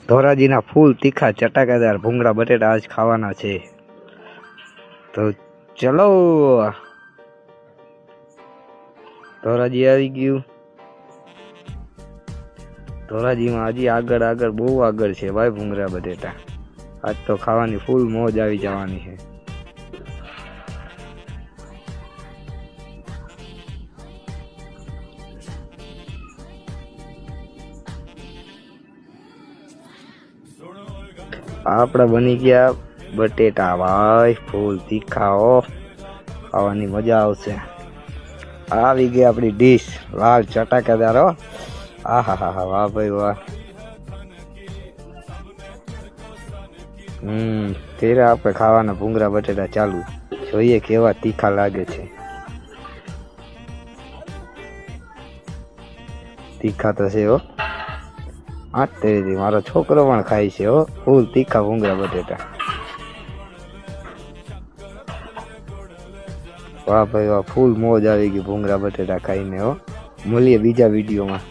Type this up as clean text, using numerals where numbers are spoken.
ધોરાજીના ફૂલ તીખા ચટાકેદાર ભૂંગળા બટેટા આજ ખાવાના છે, તો ચલો. ધોરાજી આવી ગયું. ધોરાજીમાં હજી આગળ બહુ આગળ છે ભાઈ ભૂંગળા બટેટા. આજ તો ખાવાની ફૂલ મોજ આવી જવાની છે. આપડા બની ગયા બટેટા ભાઈ ફૂલ તીખા. ખાવાની મજા આવશે. આવી ગઈ આપણી ડીશ લાલ ચટાકેદાર. આહા વાહ ભાઈ વાહ. તેરે આપણે ખાવાના ભૂંગળા બટેટા ચાલુ. જોઈએ કેવા તીખા લાગે છે. તીખા તો છે હો. તેરી મારો છોકરો પણ ખાય છે હો ફૂલ તીખા ભૂંગળા બટેટા. વાહ ભાઈ વાહ, ફૂલ મોજ આવી ગઈ ભૂંગળા બટેટા ખાઈને હો. મળીએ બીજા વિડીયોમાં.